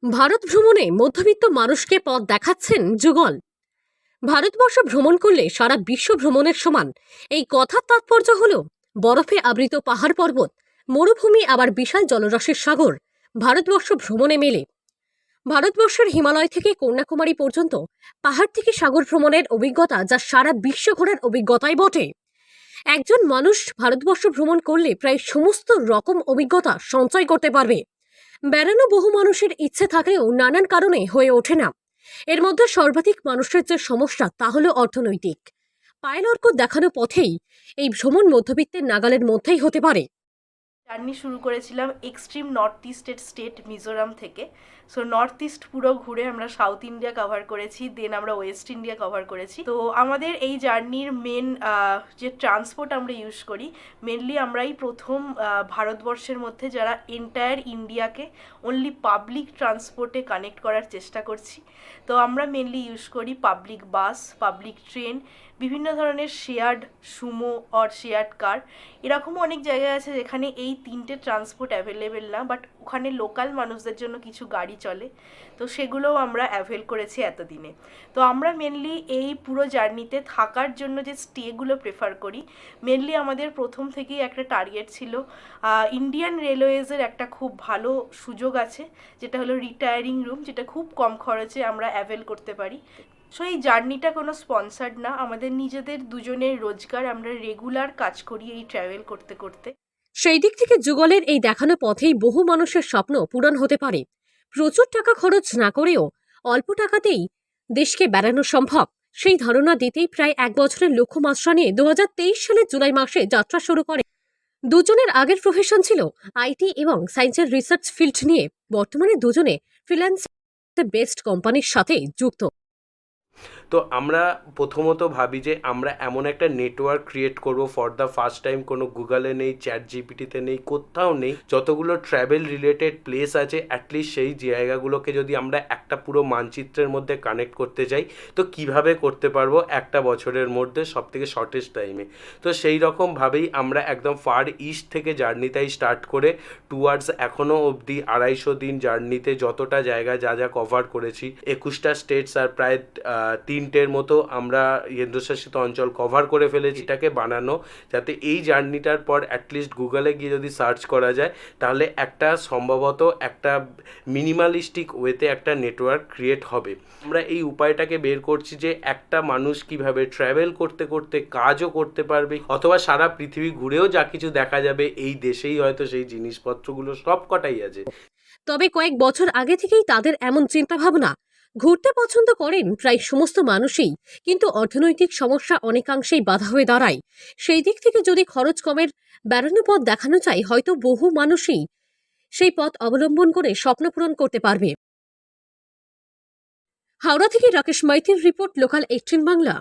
ভারত ভ্রমণে মধ্যবিত্ত মানুষকে পথ দেখাচ্ছেন যুগল। ভারতবর্ষ ভ্রমণ করলে সারা বিশ্ব ভ্রমণের সমান, এই কথার তাৎপর্য হল বরফে আবৃত পাহাড় পর্বত, মরুভূমি আবার বিশাল জলরাশির সাগর ভারতবর্ষ ভ্রমণে মেলে। ভারতবর্ষের হিমালয় থেকে কন্যাকুমারী পর্যন্ত পাহাড় থেকে সাগর ভ্রমণের অভিজ্ঞতা যা সারা বিশ্ব ঘোরার অভিজ্ঞতাই বটে। একজন মানুষ ভারতবর্ষ ভ্রমণ করলে প্রায় সমস্ত রকম অভিজ্ঞতা সঞ্চয় করতে পারবে। বেড়ানো বহু মানুষের ইচ্ছে থাকলেও নানান কারণে হয়ে ওঠে না। এর মধ্যে সর্বাধিক মানুষের যে সমস্যা তা হলো অর্থনৈতিক। পায়লর্ক দেখানো পথেই এই ভ্রমণ মধ্যবিত্তের নাগালের মধ্যেই হতে পারে। জার্নি শুরু করেছিলাম এক্সট্রিম নর্থ ইস্টের স্টেট মিজোরাম থেকে। সো নর্থ ইস্ট পুরো ঘুরে আমরা সাউথ ইন্ডিয়া কভার করেছি, দেন আমরা ওয়েস্ট ইন্ডিয়া কভার করেছি। তো আমাদের এই জার্নির মেন যে ট্রান্সপোর্ট আমরা ইউজ করি, মেনলি আমরাই প্রথম ভারতবর্ষের মধ্যে যারা এন্টায়ার ইন্ডিয়াকে অনলি পাবলিক ট্রান্সপোর্টে কানেক্ট করার চেষ্টা করছি। তো আমরা মেনলি ইউজ করি পাবলিক বাস, পাবলিক ট্রেন, বিভিন্ন ধরনের শেয়ার্ড সুমো অর শেয়ার্ড কার। এরকমও অনেক জায়গায় আছে যেখানে এই তিনটে ট্রান্সপোর্ট অ্যাভেলেবেল না, বাট ওখানে লোকাল মানুষদের জন্য কিছু গাড়ি চলে, তো সেগুলোও আমরা অ্যাভেল করেছি এতদিনে। তো আমরা মেনলি এই পুরো জার্নিতে থাকার জন্য যে স্টেগুলো প্রেফার করি, মেনলি আমাদের প্রথম থেকেই একটা টার্গেট ছিল। ইন্ডিয়ান রেলওয়েজের একটা খুব ভালো সুযোগ আছে, যেটা হলো রিটায়ারিং রুম, যেটা খুব কম খরচে আমরা অ্যাভেল করতে পারি। সো এই জার্নিটা কোনো স্পন্সার্ড না, আমাদের নিজেদের দুজনের রোজগার, আমরা রেগুলার কাজ করি এই ট্রাভেল করতে করতে। সেই দিক থেকে যুগলের এই দেখানো পথেই বহু মানুষের স্বপ্ন পূরণ হতে পারে। প্রচুর টাকা খরচ না করেও অল্প টাকাতেই দেশকে বেড়ানো সম্ভব, সেই ধারণা দিতেই প্রায় 1 বছরের লক্ষ্যমাত্রা নিয়ে 2023 সালের জুলাই মাসে যাত্রা শুরু করে। দুজনের আগের প্রফেশন ছিল আইটি এবং সায়েন্সের রিসার্চ ফিল্ড নিয়ে। বর্তমানে দুজনে ফ্রিল্যান্স বেস্ট কোম্পানির সাথে যুক্ত। তো আমরা প্রথমত ভাবি যে আমরা এমন একটা নেটওয়ার্ক ক্রিয়েট করব ফর দ্য ফার্স্ট টাইম, কোনো গুগলে নেই, চ্যাট জিপিটিতে নেই, কোথাও নেই। যতগুলো ট্র্যাভেল রিলেটেড প্লেস আছে, অ্যাটলিস্ট সেই জায়গাগুলোকে যদি আমরা একটা পুরো মানচিত্রের মধ্যে কানেক্ট করতে যাই, তো কিভাবে করতে পারবো একটা বছরের মধ্যে সবথেকে শর্টেস্ট টাইমে। তো সেই রকমভাবেই আমরা একদম ফার ইস্ট থেকে জার্নিটাই স্টার্ট করে টুয়ার্ডস এখনও অবধি 250 দিন জার্নিতে যতটা জায়গা যা যা কভার করেছি, 21টা স্টেটস আর প্রায় 3টের মতো আমরা কেন্দ্রশাসিত অঞ্চল কভার করে ফেলেছি। এটাকে বানানো যাতে এই জার্নিটার পর অ্যাটলিস্ট গুগলে গিয়ে যদি সার্চ করা যায়, তাহলে একটা সম্ভবত একটা মিনিমালিস্টিক ওয়েতে একটা নেটওয়ার্ক ক্রিয়েট হবে। আমরা এই উপায়টাকে বের করছি যে একটা মানুষ কিভাবে ট্র্যাভেল করতে করতে কাজও করতে পারবে, অথবা সারা পৃথিবী ঘুরেও যা কিছু দেখা যাবে এই দেশেই হয়তো সেই জিনিসপত্রগুলো সব কটাই আছে। তবে কয়েক বছর আগে থেকেই তাদের এমন চিন্তাভাবনা। ঘুরতে পছন্দ করেন প্রায় সমস্ত মানুষই, কিন্তু অর্থনৈতিক সমস্যা অনেকাংশেই বাধা হয়ে দাঁড়ায়। সেই দিক থেকে যদি খরচ কমের বেড়ানো পথ দেখানো যায়, হয়তো বহু মানুষই সেই পথ অবলম্বন করে স্বপ্ন পূরণ করতে পারবে। হাওড়া থেকে রাকেশ মাইতির রিপোর্ট, লোকাল 18 বাংলা।